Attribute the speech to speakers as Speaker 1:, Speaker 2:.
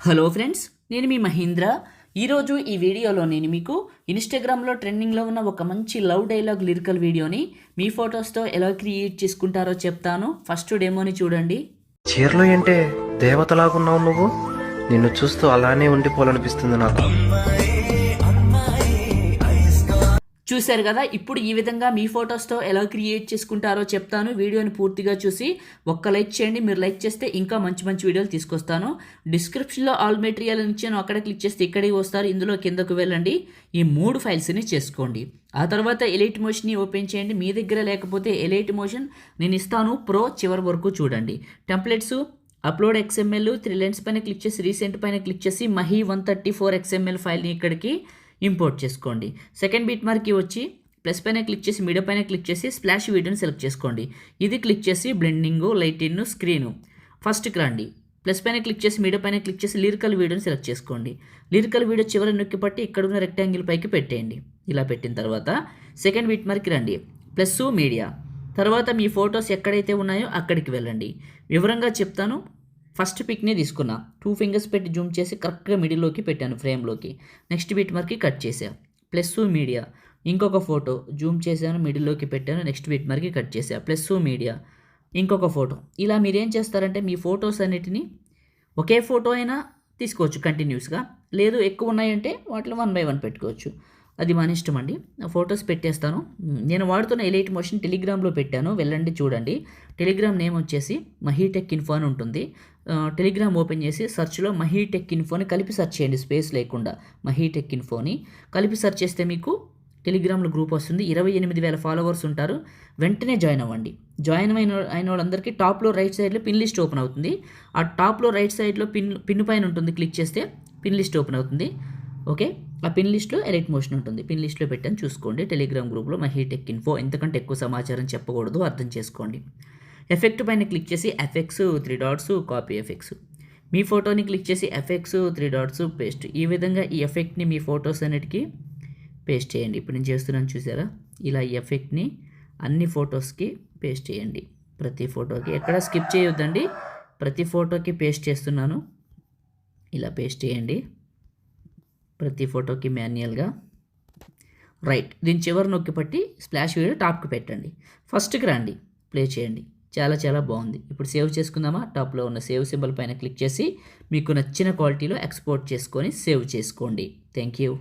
Speaker 1: Hello friends, నేను మీ మహేంద్ర. ఈరోజు ఈ వీడియోలో నేను మీకు ఇన్స్టాగ్రామ్లో ట్రెండింగ్లో ఉన్న ఒక మంచి లవ్ డైలాగ్ లిరికల్ వీడియోని మీ ఫొటోస్తో ఎలా క్రియేట్ చేసుకుంటారో చెప్తాను. ఫస్ట్ డెమోని చూడండి.
Speaker 2: చీరలో ఏంటే దేవతలాగున్నావు నువ్వు. నిన్ను చూస్తూ అలానే ఉండిపోవాలనిపిస్తుంది నాకు.
Speaker 1: చూశారు కదా, ఇప్పుడు ఈ విధంగా మీ ఫొటోస్తో ఎలా క్రియేట్ చేసుకుంటారో చెప్తాను. వీడియోని పూర్తిగా చూసి ఒక్క లైక్ చేయండి. మీరు లైక్ చేస్తే ఇంకా మంచి మంచి వీడియోలు తీసుకొస్తాను. డిస్క్రిప్షన్లో ఆల్ మెటీరియల్ ఇచ్చాను, అక్కడ క్లిక్ చేస్తే ఇక్కడికి వస్తారు. ఇందులో కిందకు వెళ్ళండి, ఈ 3 ఫైల్స్ని చేసుకోండి. ఆ తర్వాత ఎలైట్ మోషన్ని ఓపెన్ చేయండి. మీ దగ్గర లేకపోతే ఎలైట్ మోషన్ నేను ఇస్తాను, ప్రో చివరి వరకు చూడండి. టెంప్లెట్స్, అప్లోడ్ XML, 3 లైన్స్ పైన క్లిక్ చేసి రీసెంట్ పైన క్లిక్ చేసి మహి 134 XML ఫైల్ని ఇక్కడికి ఇంపోర్ట్ చేసుకోండి. సెకండ్ బిట్ మార్క్కి వచ్చి ప్లస్ పైన క్లిక్ చేసి మీడియా పైన క్లిక్ చేసి స్ప్లాష్ వీడియోని సెలెక్ట్ చేసుకోండి. ఇది క్లిక్ చేసి బ్లెండింగ్, లైటిన్, స్క్రీను ఫస్ట్కి రండి. ప్లస్ పైన క్లిక్ చేసి మీడియా పైన క్లిక్ చేసి లిరికల్ వీడియోని సెలెక్ట్ చేసుకోండి. లిరికల్ వీడియో చివరి నొక్కి పట్టి ఇక్కడ ఉన్న రెక్టాంగిల్ పైకి పెట్టేయండి. ఇలా పెట్టిన తర్వాత సెకండ్ బిట్ మార్క్కి రండి, ప్లస్ మీడియా. తర్వాత మీ ఫొటోస్ ఎక్కడైతే ఉన్నాయో అక్కడికి వెళ్ళండి. వివరంగా చెప్తాను. ఫస్ట్ పిక్నే తీసుకున్నా, 2 ఫింగర్స్ పెట్టి జూమ్ చేసి కరెక్ట్గా మిడిల్లోకి పెట్టాను, ఫ్రేమ్లోకి. నెక్స్ట్ బిట్ మార్క్కి కట్ చేశాను, ప్లస్ మీడియా. ఇంకొక ఫోటో జూమ్ చేశాను, మిడిల్లోకి పెట్టాను, నెక్స్ట్ బిట్ మార్క్కి కట్ చేశాను, ప్లస్ మీడియా. ఇంకొక ఫోటో. ఇలా మీరేం చేస్తారంటే మీ ఫొటోస్ అన్నిటినీ ఒకే ఫోటో అయినా తీసుకోవచ్చు కంటిన్యూస్గా, లేదు ఎక్కువ ఉన్నాయంటే వాటిలో 1 by 1 పెట్టుకోవచ్చు. అది మన ఇష్టం అండి. ఫొటోస్ పెట్టేస్తాను. నేను వాడుతున్న ఎలైట్ మోషన్ టెలిగ్రామ్లో పెట్టాను, వెళ్ళండి చూడండి. టెలిగ్రామ్ నేమ్ వచ్చేసి మహీటెక్ ఇన్ఫో అని ఉంటుంది. టెలిగ్రామ్ ఓపెన్ చేసి సెర్చ్లో మహీటెక్ ఇన్ఫోని కలిపి సెర్చ్ చేయండి, స్పేస్ లేకుండా. మహీటెక్ ఇన్ఫోని కలిపి సెర్చ్ చేస్తే మీకు టెలిగ్రామ్లో గ్రూప్ వస్తుంది. 28,000 ఫాలోవర్స్ ఉంటారు. వెంటనే జాయిన్ అవ్వండి. జాయిన్ అయిన వాళ్ళందరికీ టాప్లో రైట్ సైడ్లో పిన్ లిస్ట్ ఓపెన్ అవుతుంది. ఆ టాప్లో రైట్ సైడ్లో పిన్ పైన ఉంటుంది, క్లిక్ చేస్తే పిన్ లిస్ట్ ఓపెన్ అవుతుంది. ఓకే, ఆ పిన్ లిస్ట్లో ఎలైట్ మోషన్ ఉంటుంది. పిన్ లిస్ట్లో పెట్టాను, చూసుకోండి. టెలిగ్రామ్ గ్రూప్లో మహీటెక్ ఇన్ఫో. ఎంతకంటే ఎక్కువ సమాచారం చెప్పకూడదు, అర్థం చేసుకోండి. ఎఫెక్ట్ పైన క్లిక్ చేసి ఎఫెక్ట్స్, 3 డాట్స్, కాపీ ఎఫెక్ట్స్. మీ ఫోటోని క్లిక్ చేసి ఎఫెక్ట్స్, 3 డాట్స్, పేస్ట్. ఈ విధంగా ఈ ఎఫెక్ట్ని మీ ఫొటోస్ అన్నిటికీ పేస్ట్ చేయండి. ఇప్పుడు నేను చేస్తున్నాను, చూసారా? ఇలా ఈ ఎఫెక్ట్ని అన్ని ఫొటోస్కి పేస్ట్ చేయండి. ప్రతి ఫోటోకి ఎక్కడ స్కిప్ చేయొద్దండి, ప్రతి ఫోటోకి పేస్ట్ చేస్తున్నాను. ఇలా పేస్ట్ చేయండి ప్రతి ఫోటోకి మాన్యువల్గా. రైట్, దీని చివరి నొక్కి పట్టి స్ప్లాష్ వీడియో టాప్కి పెట్టండి. ఫస్ట్కి రండి, ప్లే చేయండి. చాలా చాలా బాగుంది. ఇప్పుడు సేవ్ చేసుకుందామా? టాప్లో ఉన్న సేవ్ సింబల్ పైన క్లిక్ చేసి మీకు నచ్చిన క్వాలిటీలో ఎక్స్పోర్ట్ చేసుకొని సేవ్ చేసుకోండి. Thank you.